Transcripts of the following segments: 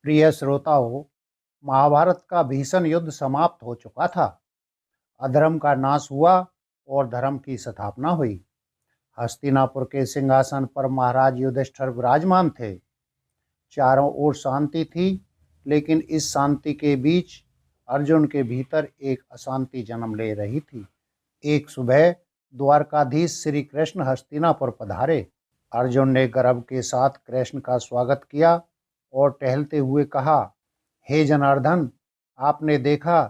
प्रिय श्रोताओं, महाभारत का भीषण युद्ध समाप्त हो चुका था। अधर्म का नाश हुआ और धर्म की स्थापना हुई। हस्तिनापुर के सिंहासन पर महाराज युधिष्ठिर विराजमान थे। चारों ओर शांति थी, लेकिन इस शांति के बीच अर्जुन के भीतर एक अशांति जन्म ले रही थी। एक सुबह द्वारकाधीश श्री कृष्ण हस्तिनापुर पधारे। अर्जुन ने गर्व के साथ कृष्ण का स्वागत किया और टहलते हुए कहा, हे जनार्दन, आपने देखा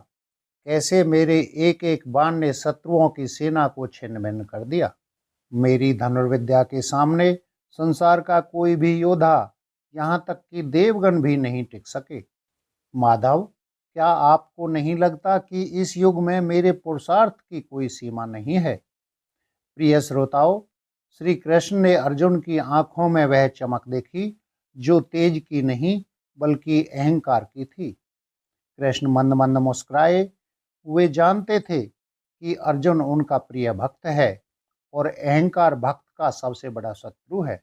कैसे मेरे एक एक बाण ने शत्रुओं की सेना को छिन्न भिन्न कर दिया। मेरी धनुर्विद्या के सामने संसार का कोई भी योद्धा, यहाँ तक कि देवगण भी नहीं टिक सके। माधव, क्या आपको नहीं लगता कि इस युग में मेरे पुरुषार्थ की कोई सीमा नहीं है? प्रिय श्रोताओं, श्री कृष्ण ने अर्जुन की आंखों में वह चमक देखी जो तेज की नहीं बल्कि अहंकार की थी। कृष्ण मंद मंद मुस्कुराए। वे जानते थे कि अर्जुन उनका प्रिय भक्त है और अहंकार भक्त का सबसे बड़ा शत्रु है।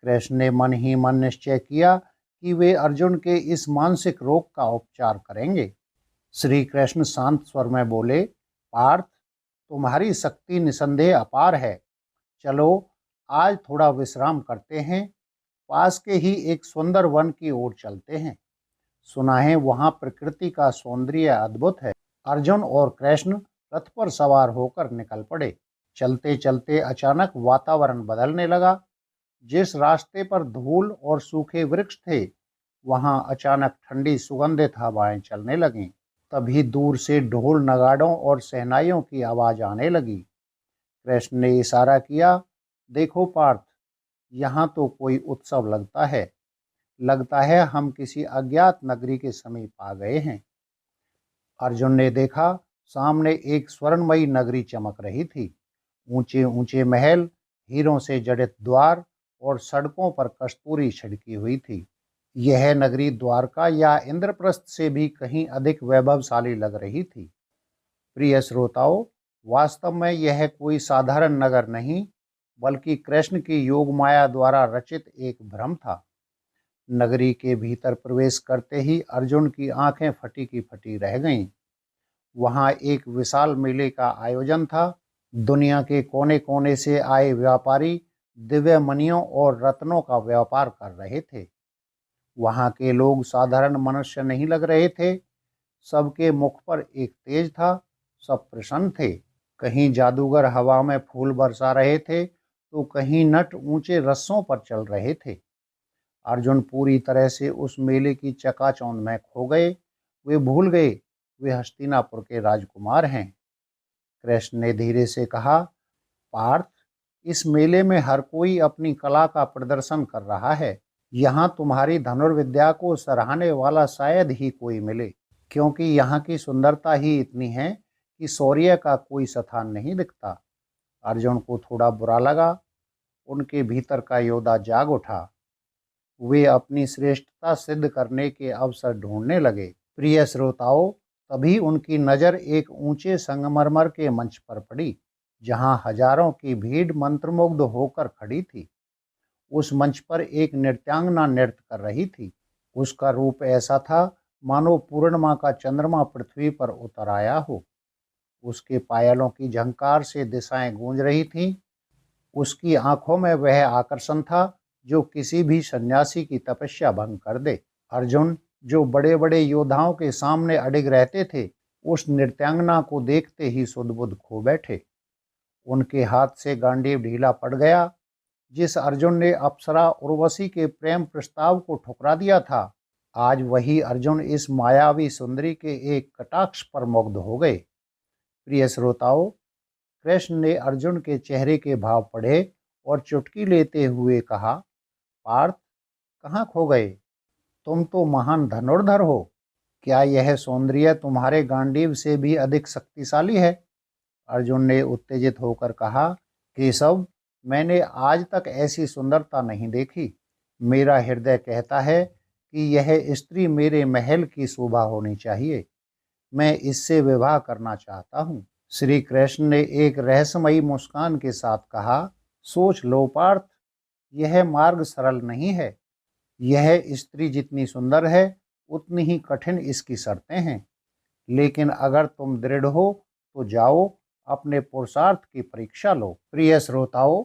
कृष्ण ने मन ही मन निश्चय किया कि वे अर्जुन के इस मानसिक रोग का उपचार करेंगे। श्री कृष्ण शांत स्वर में बोले, पार्थ, तुम्हारी शक्ति निसंदेह अपार है। चलो, आज थोड़ा विश्राम करते हैं। पास के ही एक सुंदर वन की ओर चलते हैं। सुना है वहां प्रकृति का सौंदर्य अद्भुत है। अर्जुन और कृष्ण रथ पर सवार होकर निकल पड़े। चलते चलते अचानक वातावरण बदलने लगा। जिस रास्ते पर धूल और सूखे वृक्ष थे, वहां अचानक ठंडी सुगंधित हवाएं चलने लगीं। तभी दूर से ढोल नगाड़ों और शहनाइयों की आवाज आने लगी। कृष्ण ने इशारा किया, देखो पार्थ, यहाँ तो कोई उत्सव लगता है हम किसी अज्ञात नगरी के समीप आ गए हैं। अर्जुन ने देखा, सामने एक स्वर्णमयी नगरी चमक रही थी। ऊंचे ऊंचे महल, हीरों से जड़ित द्वार और सड़कों पर कस्तूरी छिड़की हुई थी। यह नगरी द्वारका या इंद्रप्रस्थ से भी कहीं अधिक वैभवशाली लग रही थी। प्रिय श्रोताओं, वास्तव में यह कोई साधारण नगर नहीं, बल्कि कृष्ण की योग माया द्वारा रचित एक भ्रम था। नगरी के भीतर प्रवेश करते ही अर्जुन की आंखें फटी की फटी रह गईं। वहां एक विशाल मेले का आयोजन था। दुनिया के कोने कोने से आए व्यापारी दिव्य मणियों और रत्नों का व्यापार कर रहे थे। वहां के लोग साधारण मनुष्य नहीं लग रहे थे। सबके मुख पर एक तेज था। सब प्रसन्न थे। कहीं जादूगर हवा में फूल बरसा रहे थे, तो कहीं नट ऊंचे रस्सों पर चल रहे थे। अर्जुन पूरी तरह से उस मेले की चकाचौंध में खो गए। वे भूल गए वे हस्तिनापुर के राजकुमार हैं। कृष्ण ने धीरे से कहा, पार्थ, इस मेले में हर कोई अपनी कला का प्रदर्शन कर रहा है। यहाँ तुम्हारी धनुर्विद्या को सराहने वाला शायद ही कोई मिले, क्योंकि यहाँ की सुंदरता ही इतनी है कि शौर्य का कोई स्थान नहीं दिखता। अर्जुन को थोड़ा बुरा लगा। उनके भीतर का योद्धा जाग उठा। वे अपनी श्रेष्ठता सिद्ध करने के अवसर ढूंढने लगे। प्रिय श्रोताओं, तभी उनकी नज़र एक ऊंचे संगमरमर के मंच पर पड़ी, जहां हजारों की भीड़ मंत्रमुग्ध होकर खड़ी थी। उस मंच पर एक नृत्यांगना नृत्य कर रही थी। उसका रूप ऐसा था मानो पूर्णिमा का चंद्रमा पृथ्वी पर उतर आया हो। उसके पायलों की झंकार से दिशाएं गूंज रही थीं। उसकी आंखों में वह आकर्षण था जो किसी भी सन्यासी की तपस्या भंग कर दे। अर्जुन, जो बड़े बड़े योद्धाओं के सामने अडिग रहते थे, उस नृत्यांगना को देखते ही सुध-बुध खो बैठे। उनके हाथ से गांडीव ढीला पड़ गया। जिस अर्जुन ने अप्सरा उर्वशी के प्रेम प्रस्ताव को ठुकरा दिया था, आज वही अर्जुन इस मायावी सुंदरी के एक कटाक्ष पर मुग्ध हो गए। प्रिय श्रोताओं, कृष्ण ने अर्जुन के चेहरे के भाव पढ़े और चुटकी लेते हुए कहा, पार्थ, कहाँ खो गए? तुम तो महान धनुर्धर हो। क्या यह सौंदर्य तुम्हारे गांडीव से भी अधिक शक्तिशाली है? अर्जुन ने उत्तेजित होकर कहा, केशव, मैंने आज तक ऐसी सुंदरता नहीं देखी। मेरा हृदय कहता है कि यह स्त्री मेरे महल की शोभा होनी चाहिए। मैं इससे विवाह करना चाहता हूँ। श्री कृष्ण ने एक रहस्यमयी मुस्कान के साथ कहा, सोच लो पार्थ, यह मार्ग सरल नहीं है। यह स्त्री जितनी सुंदर है उतनी ही कठिन इसकी शर्तें हैं, लेकिन अगर तुम दृढ़ हो तो जाओ, अपने पुरुषार्थ की परीक्षा लो। प्रिय श्रोताओं,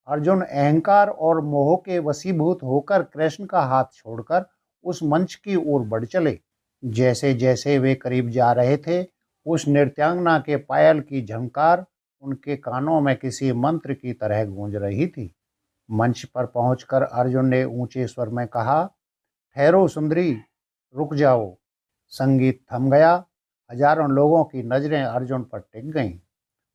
अर्जुन अहंकार और मोह के वशीभूत होकर कृष्ण का हाथ छोड़कर उस मंच की ओर बढ़ चले। जैसे जैसे वे करीब जा रहे थे, उस नृत्यांगना के पायल की झंकार उनके कानों में किसी मंत्र की तरह गूंज रही थी। मंच पर पहुंचकर अर्जुन ने ऊंचे स्वर में कहा, ठहरो सुंदरी, रुक जाओ। संगीत थम गया। हजारों लोगों की नजरें अर्जुन पर टिक गईं।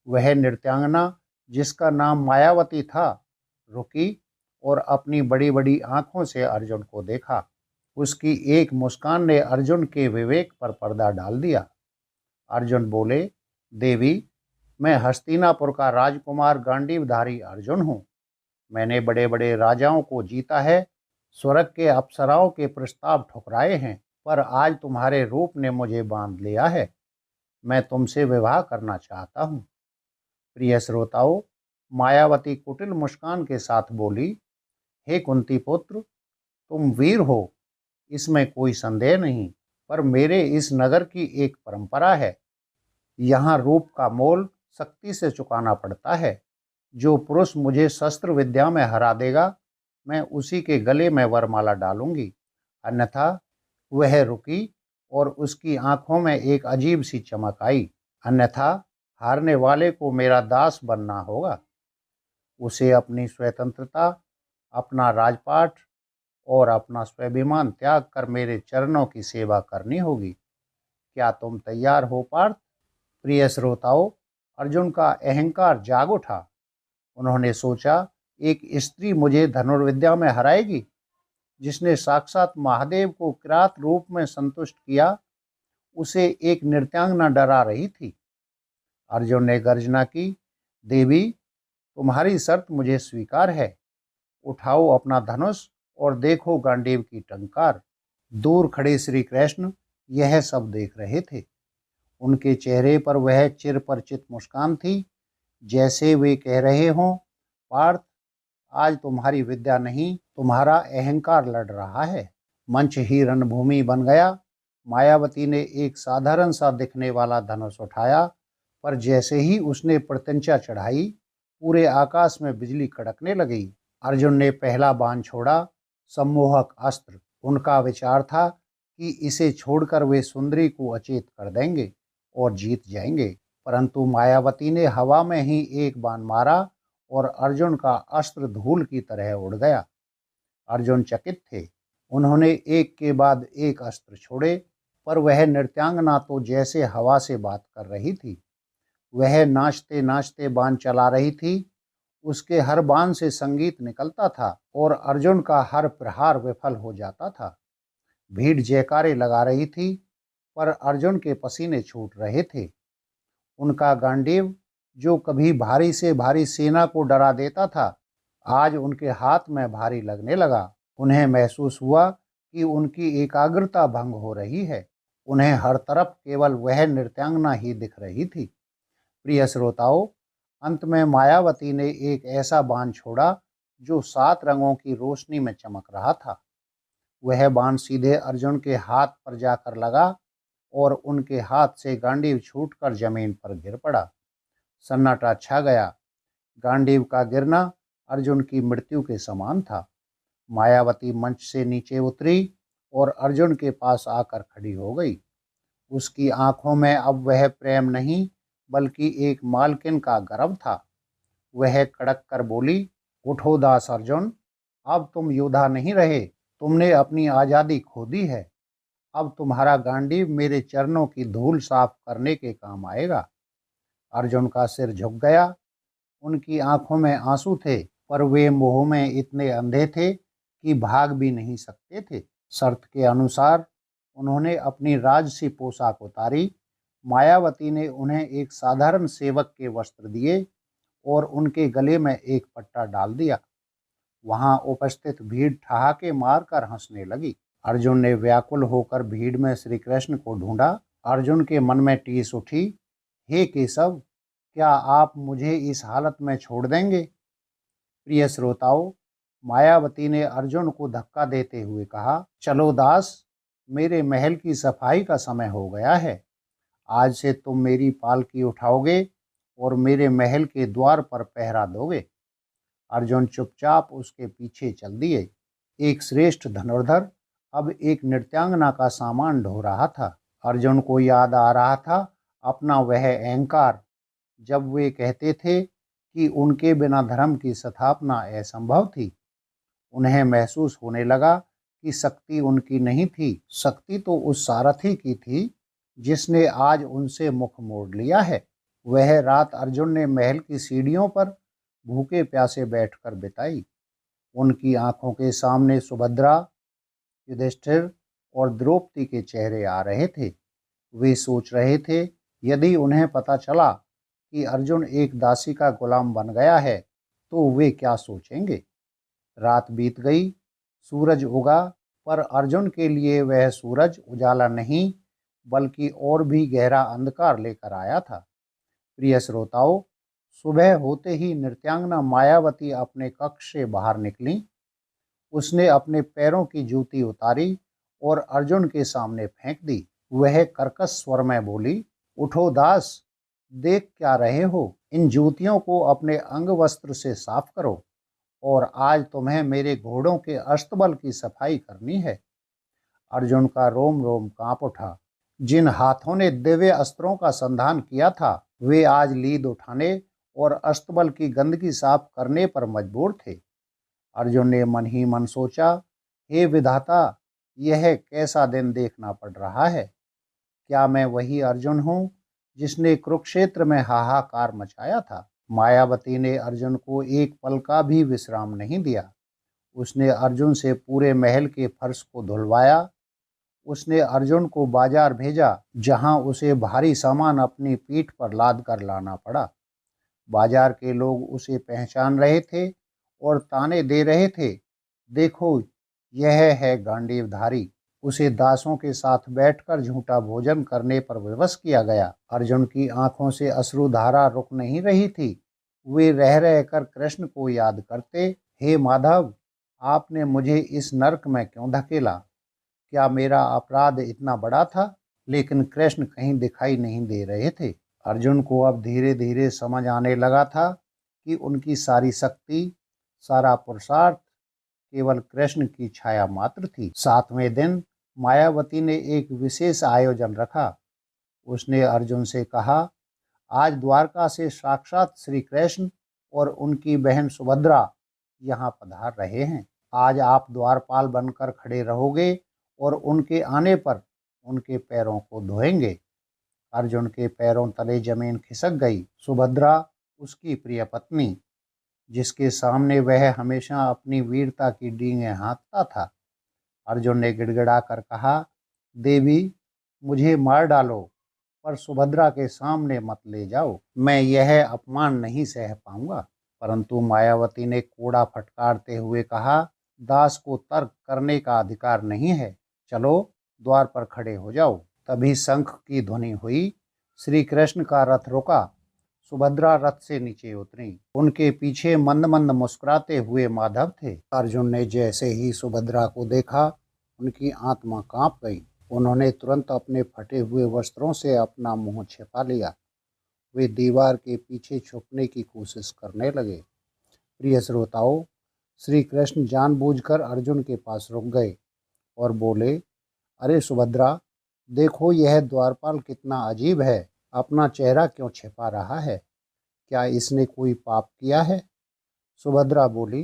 वह नृत्यांगना, जिसका नाम मायावती था, रुकी और अपनी बड़ी बड़ी आंखों से अर्जुन को देखा। उसकी एक मुस्कान ने अर्जुन के विवेक पर पर्दा डाल दिया। अर्जुन बोले, देवी, मैं हस्तिनापुर का राजकुमार गांडीवधारी अर्जुन हूँ। मैंने बड़े बड़े राजाओं को जीता है, स्वर्ग के अप्सराओं के प्रस्ताव ठुकराए हैं, पर आज तुम्हारे रूप ने मुझे बांध लिया है। मैं तुमसे विवाह करना चाहता हूँ। प्रिय श्रोताओं, मायावती कुटिल मुस्कान के साथ बोली, हे कुंती पुत्र, तुम वीर हो, इसमें कोई संदेह नहीं, पर मेरे इस नगर की एक परंपरा है। यहाँ रूप का मोल शक्ति से चुकाना पड़ता है। जो पुरुष मुझे शस्त्र विद्या में हरा देगा, मैं उसी के गले में वरमाला डालूंगी, अन्यथा। वह रुकी और उसकी आंखों में एक अजीब सी चमक आई। अन्यथा हारने वाले को मेरा दास बनना होगा। उसे अपनी स्वतंत्रता, अपना राजपाट और अपना स्वाभिमान त्याग कर मेरे चरणों की सेवा करनी होगी। क्या तुम तैयार हो पार्थ? प्रिय श्रोताओं, अर्जुन का अहंकार जाग उठा। उन्होंने सोचा, एक स्त्री मुझे धनुर्विद्या में हराएगी? जिसने साक्षात महादेव को किरात रूप में संतुष्ट किया, उसे एक नृत्यांगना डरा रही थी। अर्जुन ने गर्जना की, देवी, तुम्हारी शर्त मुझे स्वीकार है। उठाओ अपना धनुष और देखो गांडीव की टंकार। दूर खड़े श्री कृष्ण यह सब देख रहे थे। उनके चेहरे पर वह चिरपरिचित मुस्कान थी, जैसे वे कह रहे हों, पार्थ, आज तुम्हारी विद्या नहीं, तुम्हारा अहंकार लड़ रहा है। मंच ही रणभूमि बन गया। मायावती ने एक साधारण सा दिखने वाला धनुष उठाया, पर जैसे ही उसने प्रत्यंचा चढ़ाई, पूरे आकाश में बिजली कड़कने लगी। अर्जुन ने पहला बाण छोड़ा, सम्मोहक अस्त्र। उनका विचार था कि इसे छोड़कर वे सुंदरी को अचेत कर देंगे और जीत जाएंगे, परंतु मायावती ने हवा में ही एक बाण मारा और अर्जुन का अस्त्र धूल की तरह उड़ गया। अर्जुन चकित थे। उन्होंने एक के बाद एक अस्त्र छोड़े, पर वह नृत्यांगना तो जैसे हवा से बात कर रही थी। वह नाचते नाचते बाण चला रही थी। उसके हर बाण से संगीत निकलता था और अर्जुन का हर प्रहार विफल हो जाता था। भीड़ जयकारे लगा रही थी, पर अर्जुन के पसीने छूट रहे थे। उनका गांडीव, जो कभी भारी से भारी सेना को डरा देता था, आज उनके हाथ में भारी लगने लगा। उन्हें महसूस हुआ कि उनकी एकाग्रता भंग हो रही है। उन्हें हर तरफ केवल वह नृत्यांगना ही दिख रही थी। प्रिय श्रोताओं, अंत में मायावती ने एक ऐसा बाण छोड़ा जो 7 रंगों की रोशनी में चमक रहा था। वह बाण सीधे अर्जुन के हाथ पर जाकर लगा और उनके हाथ से गांडीव छूटकर जमीन पर गिर पड़ा। सन्नाटा छा गया। गांडीव का गिरना अर्जुन की मृत्यु के समान था। मायावती मंच से नीचे उतरी और अर्जुन के पास आकर खड़ी हो गई। उसकी आंखों में अब वह प्रेम नहीं, बल्कि एक मालकिन का गर्व था। वह कड़क कर बोली, उठो दास अर्जुन, अब तुम योद्धा नहीं रहे, तुमने अपनी आज़ादी खो दी है। अब तुम्हारा गांडीव मेरे चरणों की धूल साफ करने के काम आएगा। अर्जुन का सिर झुक गया। उनकी आंखों में आंसू थे, पर वे मोह में इतने अंधे थे कि भाग भी नहीं सकते थे। शर्त के अनुसार उन्होंने अपनी राजसी पोशाक उतारी। मायावती ने उन्हें एक साधारण सेवक के वस्त्र दिए और उनके गले में एक पट्टा डाल दिया। वहां उपस्थित भीड़ ठहाके मारकर हंसने लगी। अर्जुन ने व्याकुल होकर भीड़ में श्री कृष्ण को ढूंढा। अर्जुन के मन में टीस उठी, हे केशव, क्या आप मुझे इस हालत में छोड़ देंगे? प्रिय श्रोताओं, मायावती ने अर्जुन को धक्का देते हुए कहा, चलो दास, मेरे महल की सफाई का समय हो गया है। आज से तुम मेरी पालकी उठाओगे और मेरे महल के द्वार पर पहरा दोगे। अर्जुन चुपचाप उसके पीछे चल दिए। एक श्रेष्ठ धनुर्धर अब एक नृत्यांगना का सामान ढो रहा था। अर्जुन को याद आ रहा था अपना वह अहंकार, जब वे कहते थे कि उनके बिना धर्म की स्थापना असंभव थी। उन्हें महसूस होने लगा कि शक्ति उनकी नहीं थी, शक्ति तो उस सारथी की थी जिसने आज उनसे मुख मोड़ लिया है। वह रात अर्जुन ने महल की सीढ़ियों पर भूखे प्यासे बैठकर बिताई। उनकी आंखों के सामने सुभद्रा, युधिष्ठिर और द्रौपदी के चेहरे आ रहे थे। वे सोच रहे थे, यदि उन्हें पता चला कि अर्जुन एक दासी का गुलाम बन गया है तो वे क्या सोचेंगे। रात बीत गई, सूरज उगा, पर अर्जुन के लिए वह सूरज उजाला नहीं बल्कि और भी गहरा अंधकार लेकर आया था। प्रिय श्रोताओं, सुबह होते ही नृत्यांगना मायावती अपने कक्ष से बाहर निकली। उसने अपने पैरों की जूती उतारी और अर्जुन के सामने फेंक दी। वह कर्कश स्वर में बोली, उठो दास, देख क्या रहे हो? इन जूतियों को अपने अंग वस्त्र से साफ करो और आज तुम्हें मेरे घोड़ों के अस्तबल की सफाई करनी है। अर्जुन का रोम रोम कांप उठा। जिन हाथों ने दिव्य अस्त्रों का संधान किया था, वे आज लीद उठाने और अस्तबल की गंदगी साफ करने पर मजबूर थे। अर्जुन ने मन ही मन सोचा, हे विधाता, यह कैसा दिन देखना पड़ रहा है। क्या मैं वही अर्जुन हूँ जिसने कुरुक्षेत्र में हाहाकार मचाया था? मायावती ने अर्जुन को एक पल का भी विश्राम नहीं दिया। उसने अर्जुन से पूरे महल के फर्श को धुलवाया। उसने अर्जुन को बाजार भेजा, जहां उसे भारी सामान अपनी पीठ पर लाद कर लाना पड़ा। बाजार के लोग उसे पहचान रहे थे और ताने दे रहे थे, देखो, यह है गांडीवधारी। उसे दासों के साथ बैठकर झूठा भोजन करने पर विवश किया गया। अर्जुन की आंखों से अश्रुधारा रुक नहीं रही थी। वे रह रहकर कृष्ण को याद करते, हे माधव, आपने मुझे इस नरक में क्यों धकेला? क्या मेरा अपराध इतना बड़ा था? लेकिन कृष्ण कहीं दिखाई नहीं दे रहे थे। अर्जुन को अब धीरे धीरे समझ आने लगा था कि उनकी सारी शक्ति, सारा पुरुषार्थ केवल कृष्ण की छाया मात्र थी। 7वें दिन मायावती ने एक विशेष आयोजन रखा। उसने अर्जुन से कहा, आज द्वारका से साक्षात श्री कृष्ण और उनकी बहन सुभद्रा यहाँ पधार रहे हैं। आज आप द्वारपाल बनकर खड़े रहोगे और उनके आने पर उनके पैरों को धोएंगे। अर्जुन के पैरों तले जमीन खिसक गई। सुभद्रा, उसकी प्रिय पत्नी, जिसके सामने वह हमेशा अपनी वीरता की डींगें हाँकता था। अर्जुन ने गिड़गिड़ा कर कहा, देवी, मुझे मार डालो, पर सुभद्रा के सामने मत ले जाओ। मैं यह अपमान नहीं सह पाऊंगा। परंतु मायावती ने कोड़ा फटकारते हुए कहा, दास को तर्क करने का अधिकार नहीं है। चलो, द्वार पर खड़े हो जाओ। तभी शंख की ध्वनि हुई। श्री कृष्ण का रथ रुका। सुभद्रा रथ से नीचे उतरी। उनके पीछे मंद मंद मुस्कुराते हुए माधव थे। अर्जुन ने जैसे ही सुभद्रा को देखा, उनकी आत्मा कांप गई। उन्होंने तुरंत अपने फटे हुए वस्त्रों से अपना मुंह छिपा लिया। वे दीवार के पीछे छुपने की कोशिश करने लगे। प्रिय श्रोताओं, श्री कृष्ण जानबूझकर अर्जुन के पास रुक गए और बोले, अरे सुभद्रा, देखो, यह द्वारपाल कितना अजीब है। अपना चेहरा क्यों छिपा रहा है? क्या इसने कोई पाप किया है? सुभद्रा बोली,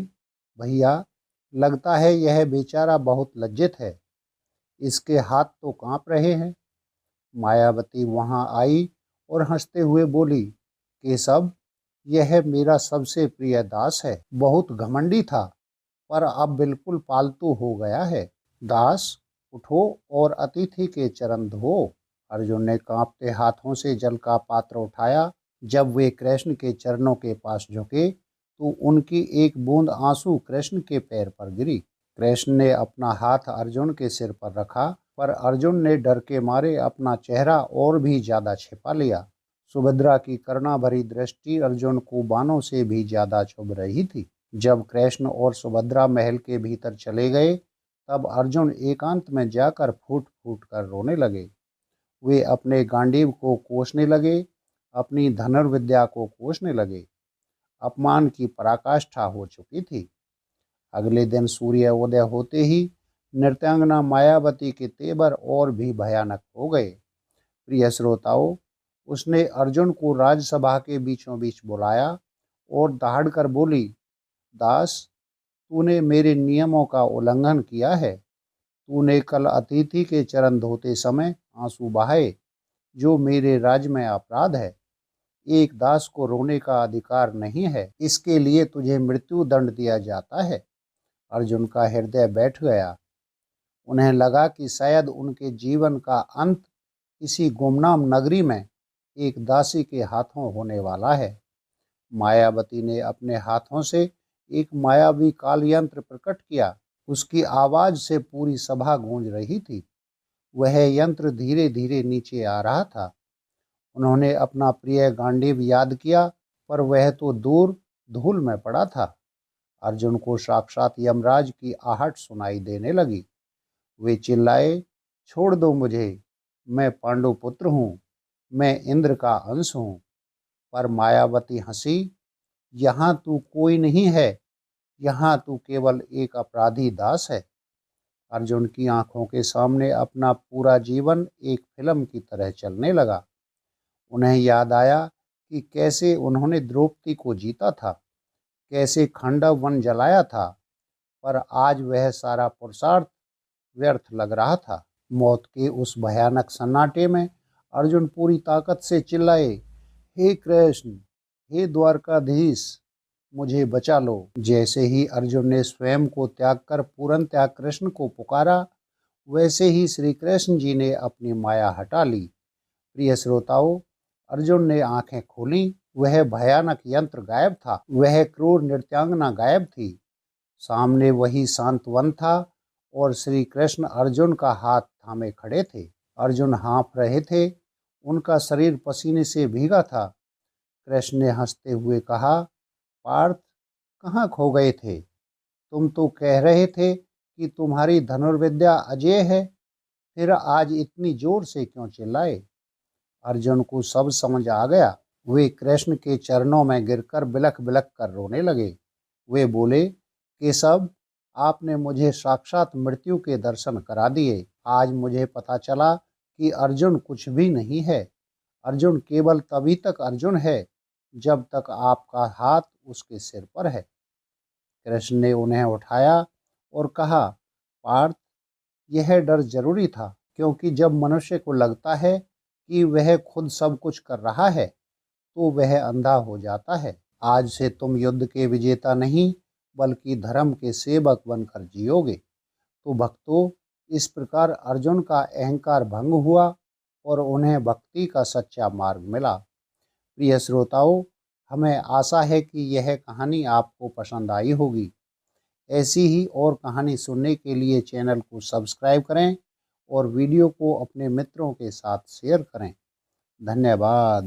भैया, लगता है यह बेचारा बहुत लज्जित है। इसके हाथ तो कांप रहे हैं। मायावती वहां आई और हंसते हुए बोली, केशव, यह मेरा सबसे प्रिय दास है। बहुत घमंडी था, पर अब बिल्कुल पालतू हो गया है। दास, उठो और अतिथि के चरण धो। अर्जुन ने कांपते हाथों से जल का पात्र उठाया। जब वे कृष्ण के चरणों के पास झुके तो उनकी एक बूंद आंसू कृष्ण के पैर पर गिरी। कृष्ण ने अपना हाथ अर्जुन के सिर पर रखा, पर अर्जुन ने डर के मारे अपना चेहरा और भी ज्यादा छिपा लिया। सुभद्रा की करुणा भरी दृष्टि अर्जुन को बाणों से भी ज्यादा चुभ रही थी। जब कृष्ण और सुभद्रा महल के भीतर चले गए तब अर्जुन एकांत में जाकर फूट फूट कर रोने लगे। वे अपने गांडीव को कोसने लगे, अपनी धनुर्विद्या को कोसने लगे। अपमान की पराकाष्ठा हो चुकी थी। अगले दिन सूर्य उदय होते ही नृत्यांगना मायावती के तेवर और भी भयानक हो गए। प्रिय श्रोताओं, उसने अर्जुन को राजसभा के बीचों बीच बुलाया और दहाड़कर बोली, दास, तूने मेरे नियमों का उल्लंघन किया है। तूने कल अतिथि के चरण धोते समय आंसू बहाए, जो मेरे राज्य में अपराध है। एक दास को रोने का अधिकार नहीं है, इसके लिए तुझे मृत्यु दंड दिया जाता है। अर्जुन का हृदय बैठ गया। उन्हें लगा कि शायद उनके जीवन का अंत किसी गुमनाम नगरी में एक दासी के हाथों होने वाला है। मायावती ने अपने हाथों से एक मायावी काल यंत्र प्रकट किया। उसकी आवाज से पूरी सभा गूंज रही थी। वह यंत्र धीरे धीरे नीचे आ रहा था। उन्होंने अपना प्रिय गांडीव याद किया, पर वह तो दूर धूल में पड़ा था। अर्जुन को साक्षात यमराज की आहट सुनाई देने लगी। वे चिल्लाए, छोड़ दो मुझे, मैं पांडु पुत्र हूँ, मैं इंद्र का अंश हूँ। पर मायावती हंसी, यहाँ तू कोई नहीं है, यहाँ तू केवल एक अपराधी दास है। अर्जुन की आंखों के सामने अपना पूरा जीवन एक फिल्म की तरह चलने लगा। उन्हें याद आया कि कैसे उन्होंने द्रौपदी को जीता था, कैसे खंडव वन जलाया था, पर आज वह सारा पुरुषार्थ व्यर्थ लग रहा था। मौत के उस भयानक सन्नाटे में अर्जुन पूरी ताकत से चिल्लाए, हे कृष्ण, हे द्वारकाधीश, मुझे बचा लो। जैसे ही अर्जुन ने स्वयं को त्याग कर पूर्णतः कृष्ण को पुकारा, वैसे ही श्री कृष्ण जी ने अपनी माया हटा ली। प्रिय श्रोताओं, अर्जुन ने आंखें खोली। वह भयानक यंत्र गायब था, वह क्रूर नृत्यांगना गायब थी। सामने वही शांत वन था और श्री कृष्ण अर्जुन का हाथ थामे खड़े थे। अर्जुन हाँफ रहे थे, उनका शरीर पसीने से भीगा था। कृष्ण ने हंसते हुए कहा, पार्थ, कहाँ खो गए थे? तुम तो कह रहे थे कि तुम्हारी धनुर्विद्या अजेय है, फिर आज इतनी जोर से क्यों चिल्लाए? अर्जुन को सब समझ आ गया। वे कृष्ण के चरणों में गिरकर बिलख बिलख कर रोने लगे। वे बोले, केशव, आपने मुझे साक्षात मृत्यु के दर्शन करा दिए। आज मुझे पता चला कि अर्जुन कुछ भी नहीं है। अर्जुन केवल तभी तक अर्जुन है जब तक आपका हाथ उसके सिर पर है। कृष्ण ने उन्हें उठाया और कहा, पार्थ, यह डर जरूरी था, क्योंकि जब मनुष्य को लगता है कि वह खुद सब कुछ कर रहा है तो वह अंधा हो जाता है। आज से तुम युद्ध के विजेता नहीं, बल्कि धर्म के सेवक बनकर जियोगे। तो भक्तों, इस प्रकार अर्जुन का अहंकार भंग हुआ और उन्हें भक्ति का सच्चा मार्ग मिला। प्रिय श्रोताओं, हमें आशा है कि यह कहानी आपको पसंद आई होगी। ऐसी ही और कहानी सुनने के लिए चैनल को सब्सक्राइब करें और वीडियो को अपने मित्रों के साथ शेयर करें। धन्यवाद।